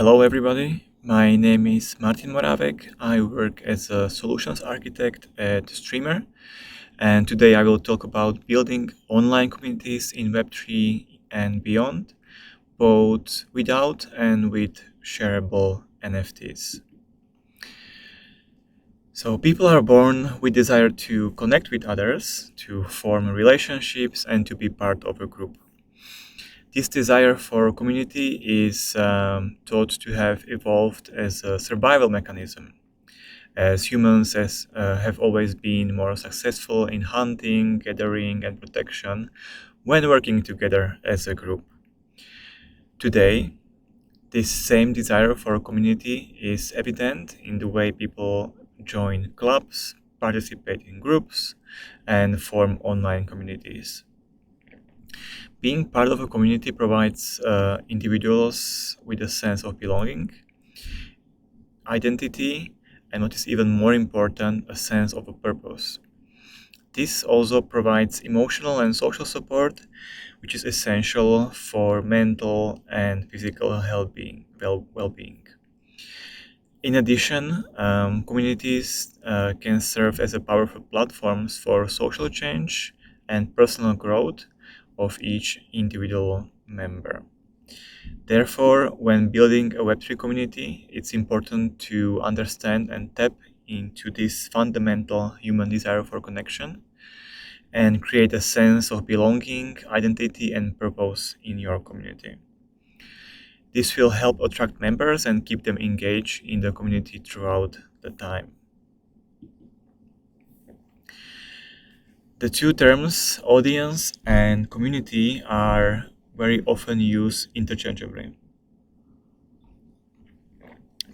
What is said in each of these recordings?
Hello everybody, my name is Martin Moravek. I work as a solutions architect at Streamr, and today I will talk about building online communities in Web3 and beyond, both without and with shareable NFTs. So people are born with desire to connect with others, to form relationships, and to be part of a group. This desire for community is thought to have evolved as a survival mechanism, as humans have always been more successful in hunting, gathering, and protection when working together as a group. Today, this same desire for community is evident in the way people join clubs, participate in groups, and form online communities. Being part of a community provides individuals with a sense of belonging, identity, and what is even more important, a sense of a purpose. This also provides emotional and social support, which is essential for mental and physical well-being. In addition, communities can serve as a powerful platforms for social change and personal growth of each individual member. Therefore, when building a Web3 community, it's important to understand and tap into this fundamental human desire for connection and create a sense of belonging, identity, and purpose in your community. This will help attract members and keep them engaged in the community throughout the time. The two terms, audience and community, are very often used interchangeably.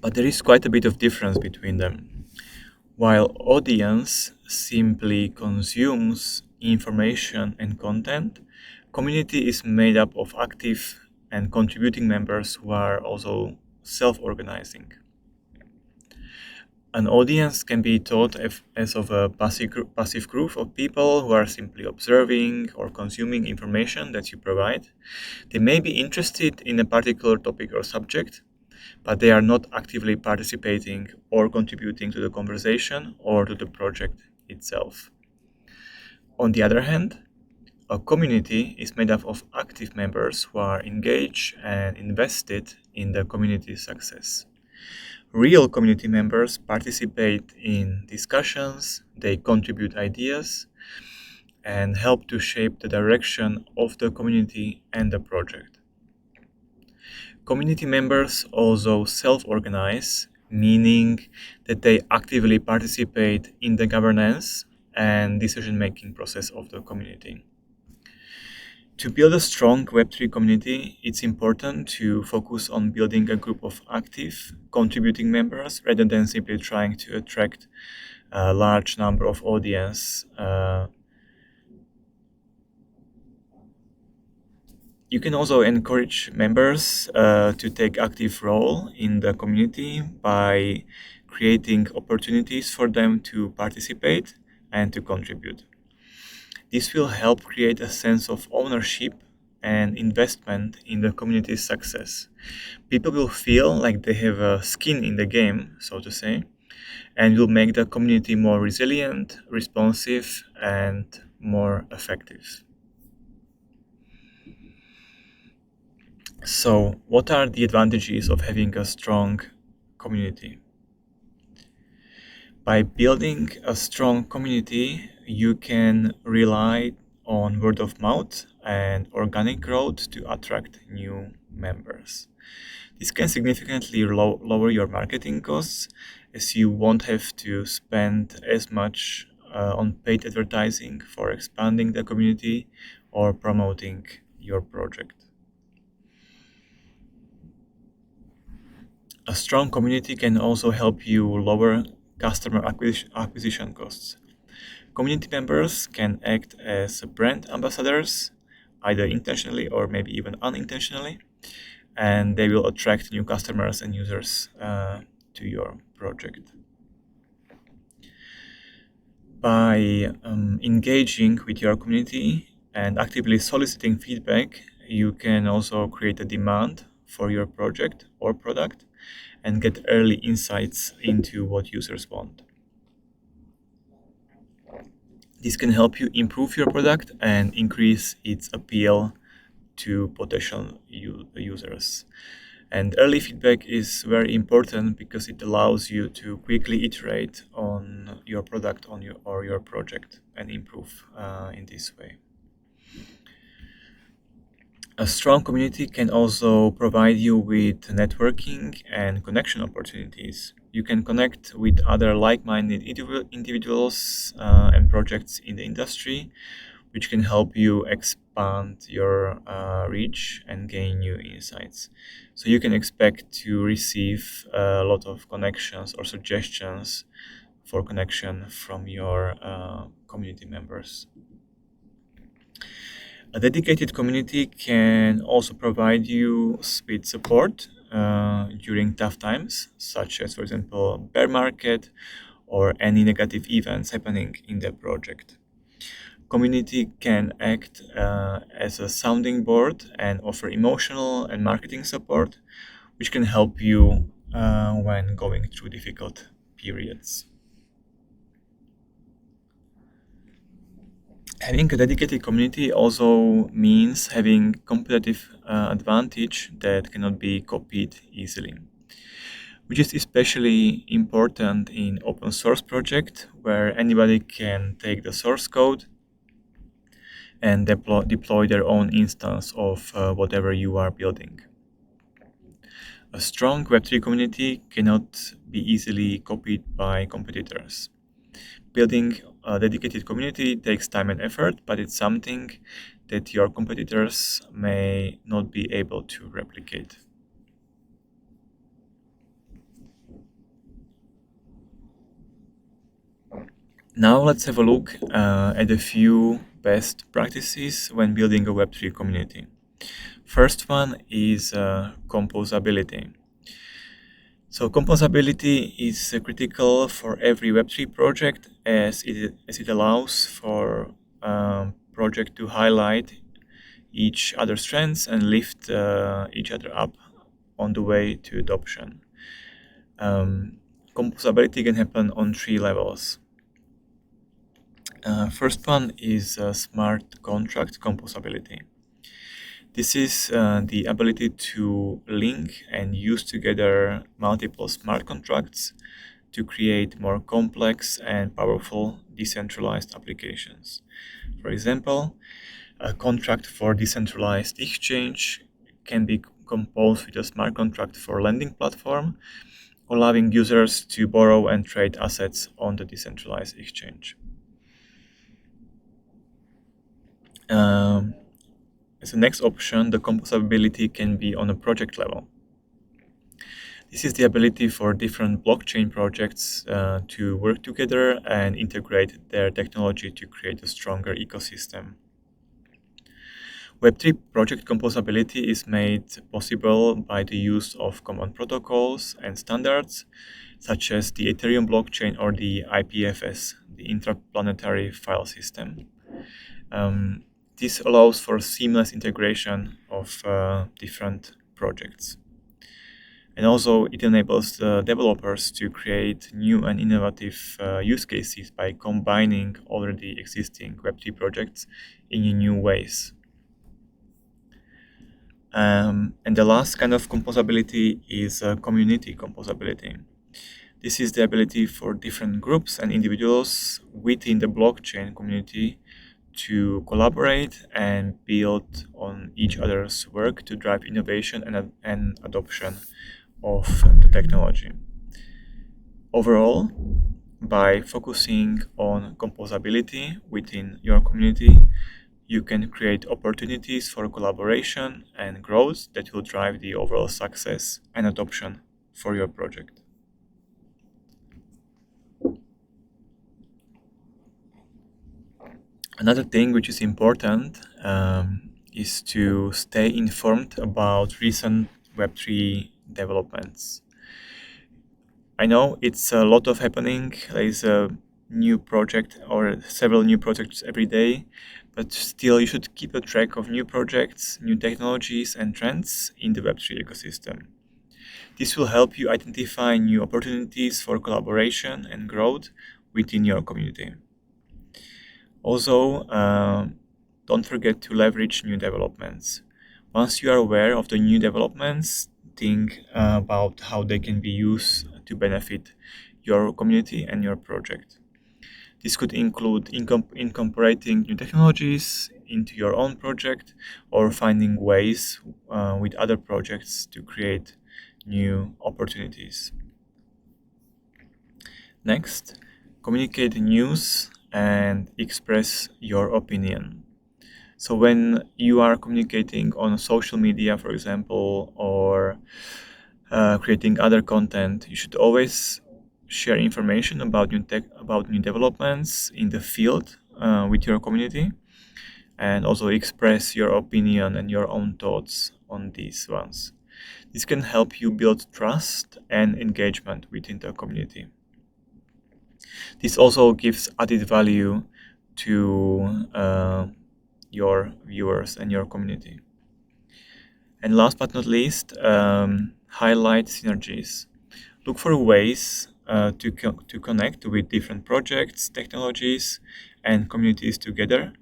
But there is quite a bit of difference between them. While audience simply consumes information and content, community is made up of active and contributing members who are also self-organizing. An audience can be thought as of a passive group of people who are simply observing or consuming information that you provide. They may be interested in a particular topic or subject, but they are not actively participating or contributing to the conversation or to the project itself. On the other hand, a community is made up of active members who are engaged and invested in the community's success. Real community members participate in discussions, they contribute ideas, and help to shape the direction of the community and the project. Community members also self-organize, meaning that they actively participate in the governance and decision-making process of the community. To build a strong Web3 community, it's important to focus on building a group of active, contributing members rather than simply trying to attract a large number of audience. You can also encourage members to take active role in the community by creating opportunities for them to participate and to contribute. This will help create a sense of ownership and investment in the community's success. People will feel like they have a skin in the game, so to say, and will make the community more resilient, responsive, and more effective. So, what are the advantages of having a strong community? By building a strong community, you can rely on word of mouth and organic growth to attract new members. This can significantly lower your marketing costs, as you won't have to spend as much on paid advertising for expanding the community or promoting your project. A strong community can also help you lower customer acquisition costs. Community members can act as brand ambassadors, either intentionally or maybe even unintentionally, and they will attract new customers and users to your project. By engaging with your community and actively soliciting feedback, you can also create a demand for your project or product and get early insights into what users want. This can help you improve your product and increase its appeal to potential users. And early feedback is very important because it allows you to quickly iterate on your product or your project and improve in this way. A strong community can also provide you with networking and connection opportunities. You can connect with other like-minded individuals and projects in the industry, which can help you expand your reach and gain new insights. So you can expect to receive a lot of connections or suggestions for connection from your community members. A dedicated community can also provide you with support during tough times, such as, for example, bear market or any negative events happening in the project. Community can act as a sounding board and offer emotional and marketing support, which can help you when going through difficult periods. Having a dedicated community also means having competitive advantage that cannot be copied easily, which is especially important in open source project where anybody can take the source code and deploy their own instance of whatever you are building. A strong Web3 community cannot be easily copied by competitors. Building a dedicated community takes time and effort, but it's something that your competitors may not be able to replicate. Now let's have a look at a few best practices when building a Web3 community. First one is composability. So composability is critical for every Web3 project as it allows for project to highlight each other's strengths and lift each other up on the way to adoption. Composability can happen on 3 levels. First one is smart contract composability. This is the ability to link and use together multiple smart contracts to create more complex and powerful decentralized applications. For example, a contract for decentralized exchange can be composed with a smart contract for lending platform, allowing users to borrow and trade assets on the decentralized exchange. As the next option, the composability can be on a project level. This is the ability for different blockchain projects to work together and integrate their technology to create a stronger ecosystem. Web3 project composability is made possible by the use of common protocols and standards, such as the Ethereum blockchain or the IPFS, the Interplanetary File System. This allows for seamless integration of different projects. And also it enables the developers to create new and innovative use cases by combining already existing Web3 projects in new ways. And the last kind of composability is community composability. This is the ability for different groups and individuals within the blockchain community to collaborate and build on each other's work to drive innovation and adoption of the technology. Overall, by focusing on composability within your community, you can create opportunities for collaboration and growth that will drive the overall success and adoption for your project. Another thing which is important is to stay informed about recent Web3 developments. I know it's a lot of happening. There is a new project or several new projects every day, but still you should keep a track of new projects, new technologies, and trends in the Web3 ecosystem. This will help you identify new opportunities for collaboration and growth within your community. Also, don't forget to leverage new developments. Once you are aware of the new developments, think about how they can be used to benefit your community and your project. This could include incorporating new technologies into your own project or finding ways with other projects to create new opportunities. Next, communicate news and express your opinion. So when you are communicating on social media, for example, or creating other content, you should always share information about new developments in the field with your community, and also express your opinion and your own thoughts on these ones. This can help you build trust and engagement within the community. This also gives added value to your viewers and your community. And last but not least, highlight synergies. Look for ways to connect with different projects, technologies, and communities together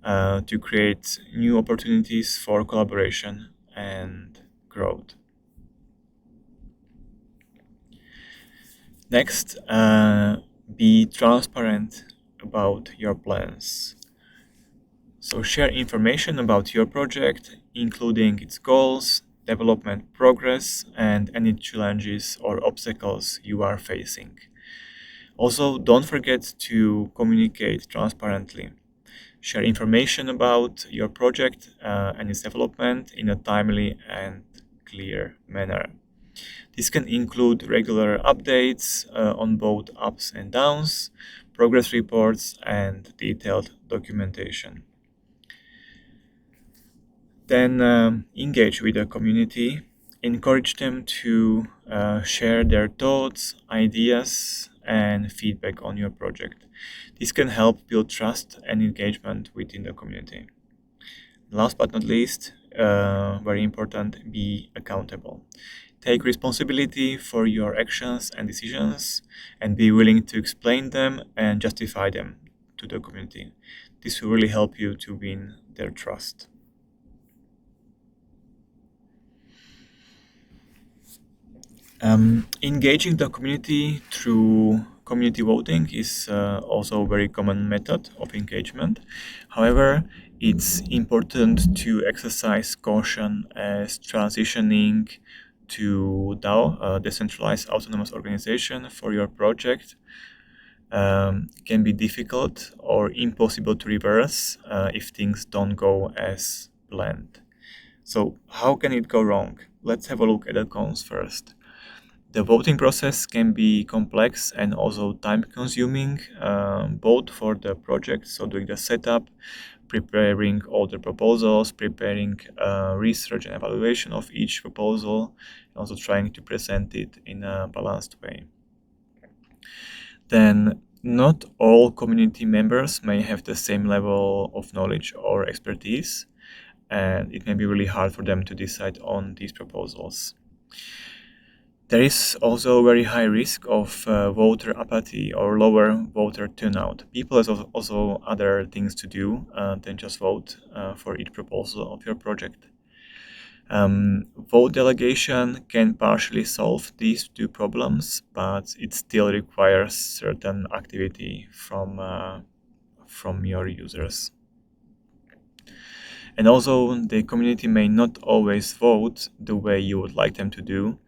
to create new opportunities for collaboration and growth. Next, be transparent about your plans. So share information about your project, including its goals, development progress, and any challenges or obstacles you are facing. Also, don't forget to communicate transparently. Share information about your project and its development in a timely and clear manner. This can include regular updates on both ups and downs, progress reports, and detailed documentation. Then engage with the community, encourage them to share their thoughts, ideas, and feedback on your project. This can help build trust and engagement within the community. Last but not least, very important, be accountable. Take responsibility for your actions and decisions and be willing to explain them and justify them to the community. This will really help you to win their trust. Engaging the community through community voting is also a very common method of engagement. However, it's important to exercise caution as transitioning to DAO, decentralized autonomous organization, for your project can be difficult or impossible to reverse if things don't go as planned. So how can it go wrong? Let's have a look at the cons first. The voting process can be complex and also time-consuming, both for the project, so doing the setup, preparing all the proposals, preparing research and evaluation of each proposal, and also trying to present it in a balanced way. Then, not all community members may have the same level of knowledge or expertise, and it may be really hard for them to decide on these proposals. There is also a very high risk of voter apathy or lower voter turnout. People have also other things to do than just vote for each proposal of your project. Vote delegation can partially solve these two problems, but it still requires certain activity from your users. And also, the community may not always vote the way you would like them to do.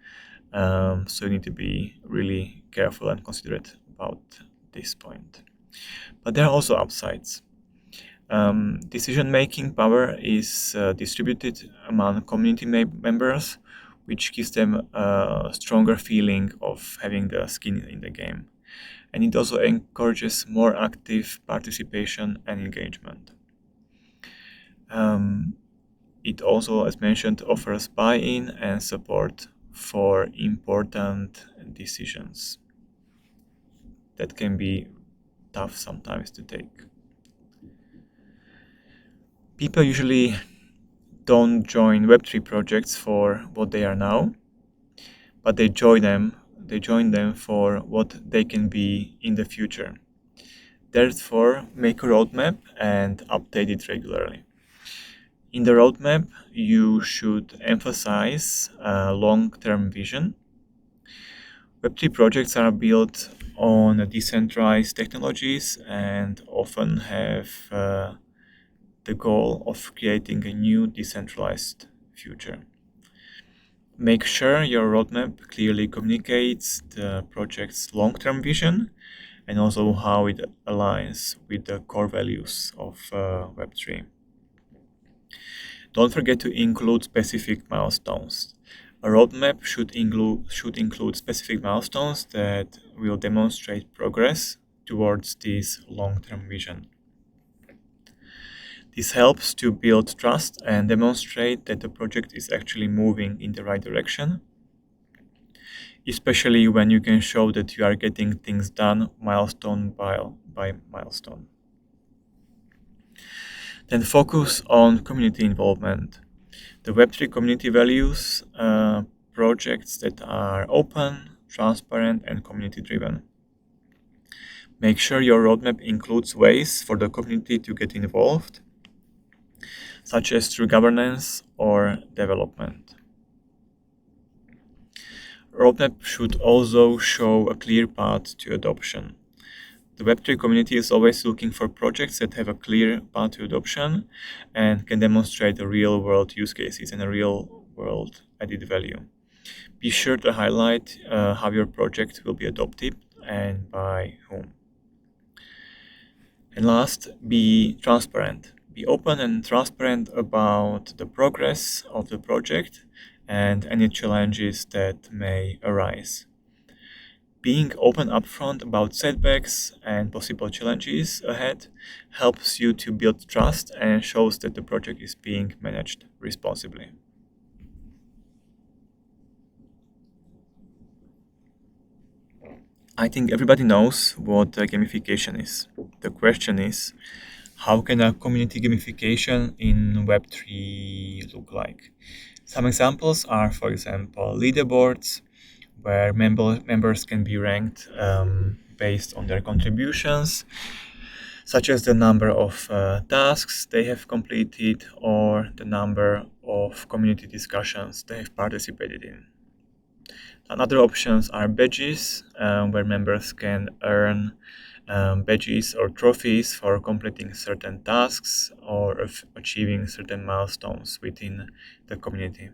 So you need to be really careful and considerate about this point. But there are also upsides. Decision-making power is distributed among community members, which gives them a stronger feeling of having the skin in the game. And it also encourages more active participation and engagement. It also, as mentioned, offers buy-in and support for important decisions that can be tough sometimes to take. People usually don't join Web3 projects for what they are now, but they join them for what they can be in the future. Therefore, make a roadmap and update it regularly. In the roadmap, you should emphasize a long-term vision. Web3 projects are built on decentralized technologies and often have the goal of creating a new decentralized future. Make sure your roadmap clearly communicates the project's long-term vision and also how it aligns with the core values of Web3. Don't forget to include specific milestones. A roadmap should include specific milestones that will demonstrate progress towards this long-term vision. This helps to build trust and demonstrate that the project is actually moving in the right direction, especially when you can show that you are getting things done milestone by milestone. Then focus on community involvement. The Web3 community values projects that are open, transparent, and community-driven. Make sure your roadmap includes ways for the community to get involved, such as through governance or development. Roadmap should also show a clear path to adoption. The Web3 community is always looking for projects that have a clear path to adoption and can demonstrate the real-world use cases and a real-world added value. Be sure to highlight how your project will be adopted and by whom. And last, be transparent. Be open and transparent about the progress of the project and any challenges that may arise. Being open upfront about setbacks and possible challenges ahead helps you to build trust and shows that the project is being managed responsibly. I think everybody knows what gamification is. The question is, how can a community gamification in Web3 look like? Some examples are, for example, leaderboards, where members can be ranked based on their contributions, such as the number of tasks they have completed or the number of community discussions they have participated in. Other options are badges, where members can earn badges or trophies for completing certain tasks or achieving certain milestones within the community.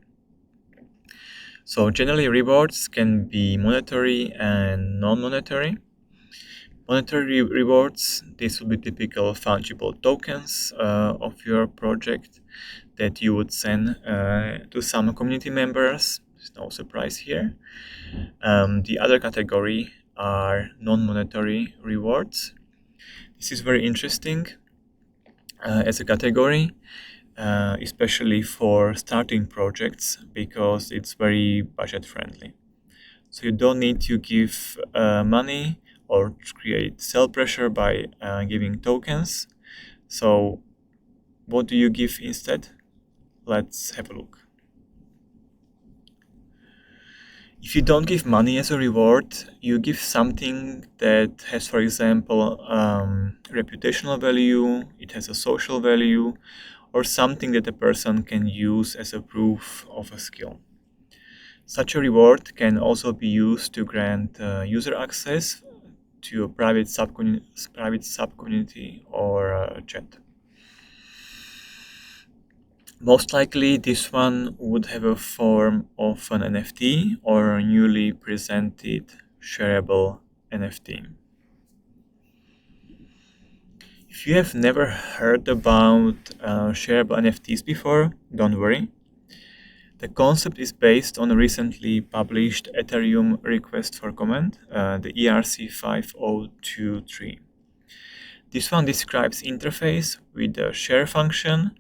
So generally, rewards can be monetary and non-monetary. Monetary rewards, this would be typical fungible tokens of your project that you would send to some community members. There's no surprise here. The other category are non-monetary rewards. This is very interesting as a category, especially for starting projects, because it's very budget friendly. So you don't need to give money or create sell pressure by giving tokens. So what do you give instead? Let's have a look. If you don't give money as a reward, you give something that has, for example, reputational value, it has a social value, or something that a person can use as a proof of a skill. Such a reward can also be used to grant user access to a private subcommunity or a chat. Most likely, this one would have a form of an NFT or a newly presented shareable NFT. If you have never heard about shareable NFTs before, don't worry. The concept is based on a recently published Ethereum request for comment, the ERC5023. This one describes interface with a share function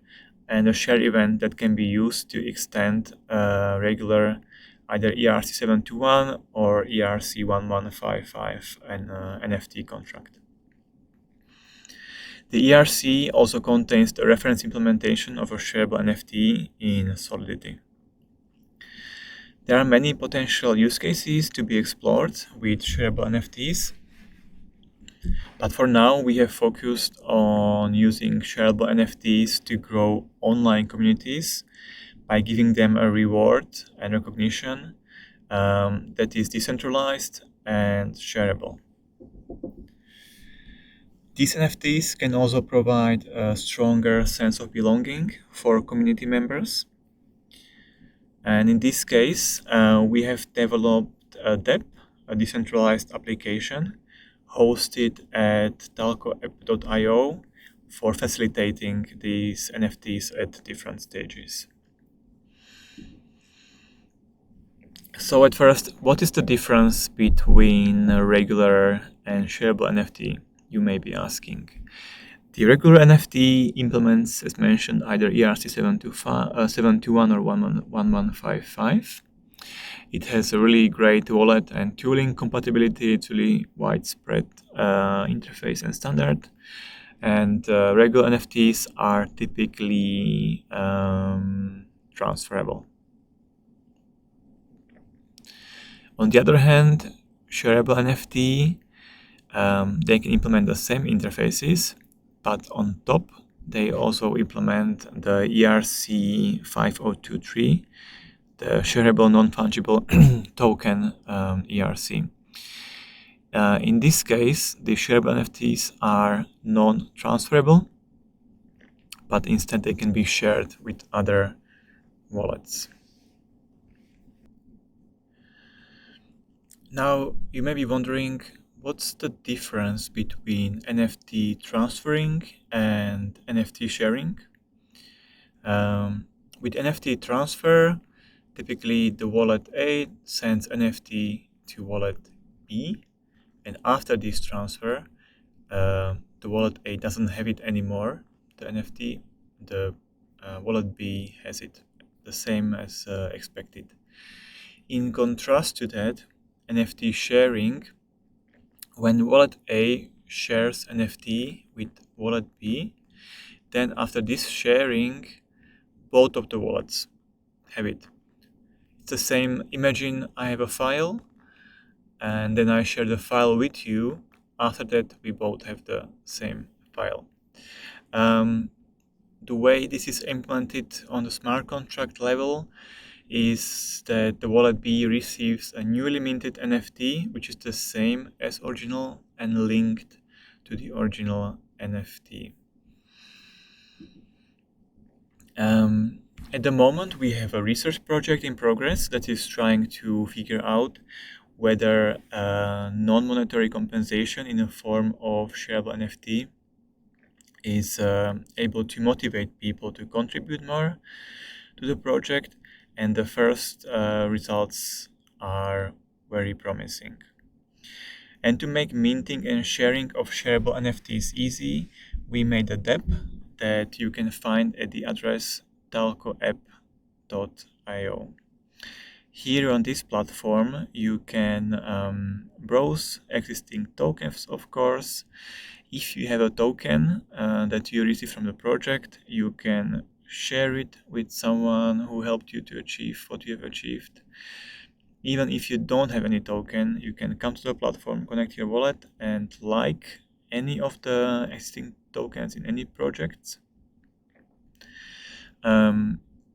and a share event that can be used to extend a regular either ERC721 or ERC1155 an NFT contract. The ERC also contains the reference implementation of a shareable NFT in Solidity. There are many potential use cases to be explored with shareable NFTs, but for now we have focused on using shareable NFTs to grow online communities by giving them a reward and recognition that is decentralized and shareable. These NFTs can also provide a stronger sense of belonging for community members. And in this case, we have developed a DEP, a decentralized application, hosted at talcoapp.io for facilitating these NFTs at different stages. So at first, what is the difference between a regular and shareable NFT, you may be asking? The regular NFT implements, as mentioned, either ERC 721 or 1155. It has a really great wallet and tooling compatibility. It's really widespread interface and standard. And regular NFTs are typically transferable. On the other hand, shareable NFT, they can implement the same interfaces, but on top, they also implement the ERC 5023, the shareable non-fungible token ERC. In this case, the shareable NFTs are non-transferable, but instead they can be shared with other wallets. Now, you may be wondering, what's the difference between NFT transferring and NFT sharing? With NFT transfer, typically the wallet A sends NFT to wallet B, and after this transfer, the wallet A doesn't have it anymore, the NFT, the wallet B has it, the same as expected. In contrast to that, NFT sharing, when wallet A shares NFT with wallet B, then after this sharing, both of the wallets have it. It's the same. Imagine I have a file and then I share the file with you. After that, we both have the same file. The way this is implemented on the smart contract level is that the wallet B receives a newly minted NFT, which is the same as original and linked to the original NFT. At the moment, we have a research project in progress that is trying to figure out whether non-monetary compensation in the form of shareable NFT is able to motivate people to contribute more to the project, and the first results are very promising. And to make minting and sharing of shareable NFTs easy, we made a DEP that you can find at the address talcoapp.io. Here on this platform, you can browse existing tokens, of course. If you have a token that you receive from the project, you can share it with someone who helped you to achieve what you have achieved. Even if you don't have any token, you can come to the platform, connect your wallet, and like any of the existing tokens in any projects.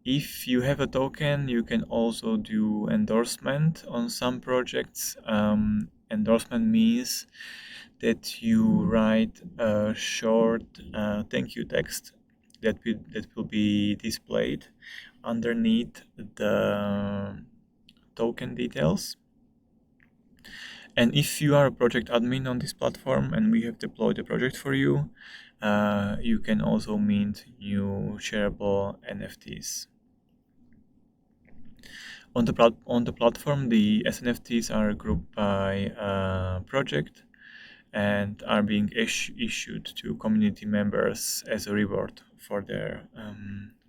If you have a token, you can also do endorsement on some projects. Endorsement means that you write a short thank you text that will be displayed underneath the token details. And if you are a project admin on this platform and we have deployed the project for you, you can also mint new shareable NFTs. On the platform, the SNFTs are grouped by project and are being issued to community members as a reward for their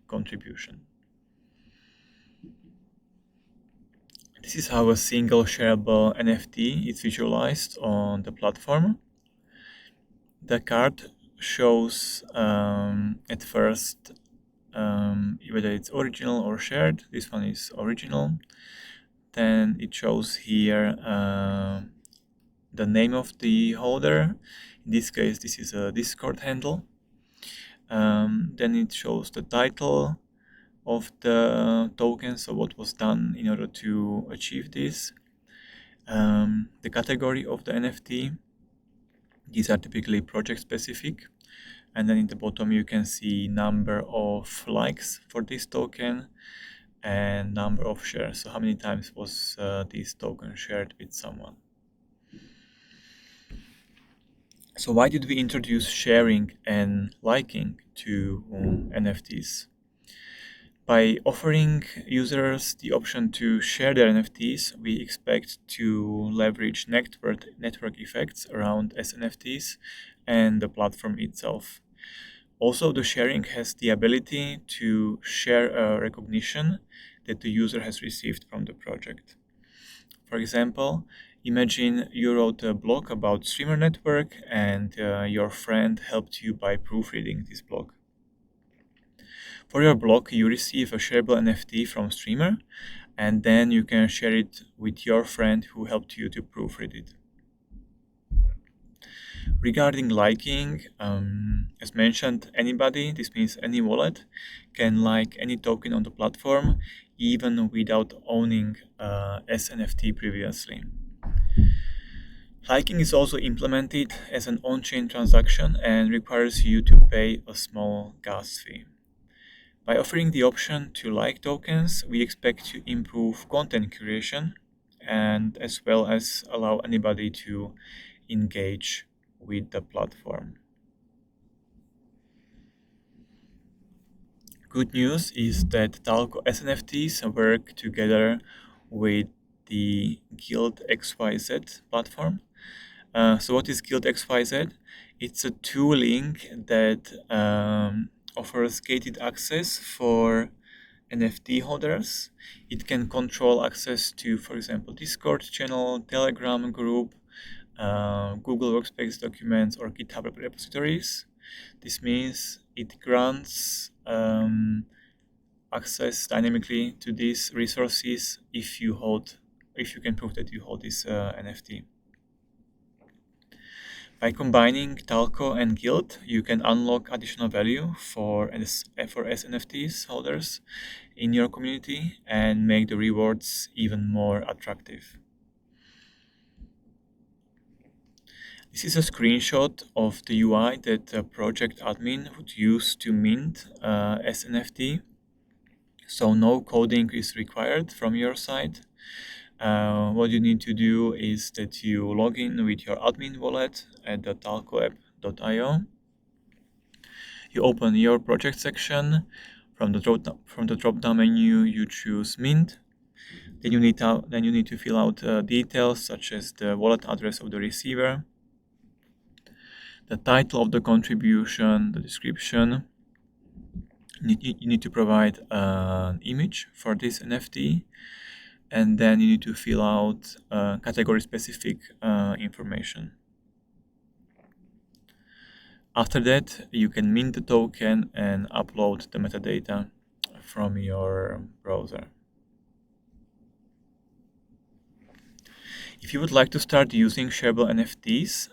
contribution. This is how a single shareable NFT is visualized on the platform. The card shows at first whether it's original or shared. This one is original. Then it shows here the name of the holder. In this case, this is a Discord handle. Then it shows the title of the token, so what was done in order to achieve this. The category of the NFT. These are typically project specific. And then in the bottom you can see number of likes for this token and number of shares. So how many times was this token shared with someone. So why did we introduce sharing and liking to NFTs? By offering users the option to share their NFTs, we expect to leverage network effects around NFTs and the platform itself. Also, the sharing has the ability to share a recognition that the user has received from the project. For example, imagine you wrote a blog about Streamr network and your friend helped you by proofreading this blog. For your blog, you receive a shareable NFT from Streamr, and then you can share it with your friend who helped you to proofread it. Regarding liking, as mentioned, anybody, this means any wallet, can like any token on the platform, even without owning NFT previously. Liking is also implemented as an on-chain transaction and requires you to pay a small gas fee. By offering the option to like tokens, we expect to improve content curation and as well as allow anybody to engage with the platform. Good news is that Talco SNFTs work together with the Guild XYZ platform. So what is Guild XYZ? It's a tooling that offers gated access for NFT holders. It can control access to, for example, Discord channel, Telegram group, Google Workspace documents, or GitHub repositories. This means it grants access dynamically to these resources if you can prove that you hold this NFT. By combining Talco and Guild, you can unlock additional value for SNFTs holders in your community and make the rewards even more attractive. This is a screenshot of the UI that a project admin would use to mint SNFT. So no coding is required from your side. What you need to do is that you log in with your admin wallet at the talcoapp.io. You open your project section. From the drop-down menu, you choose Mint. Then you need to fill out details such as the wallet address of the receiver, the title of the contribution, the description. You need to provide an image for this NFT. And then you need to fill out category-specific information. After that, you can mint the token and upload the metadata from your browser. If you would like to start using shareable NFTs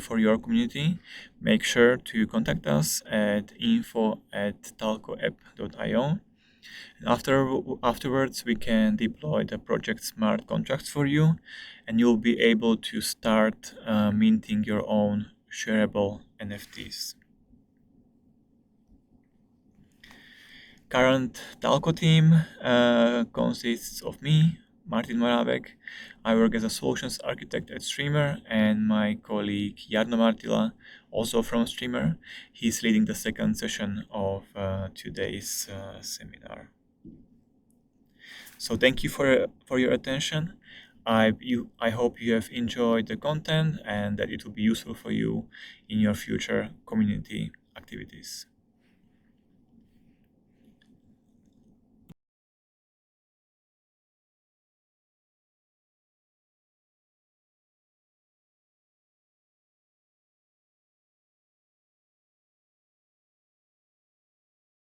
for your community, make sure to contact us at info@talcoapp.io. Afterwards, we can deploy the project smart contracts for you, and you'll be able to start minting your own shareable NFTs. Current Talco team consists of me, Martin Moravek. I work as a solutions architect at Streamr, and my colleague Jarno Martila, also from Streamr. He's leading the second session of today's seminar. So thank you for your attention. I hope you have enjoyed the content and that it will be useful for you in your future community activities.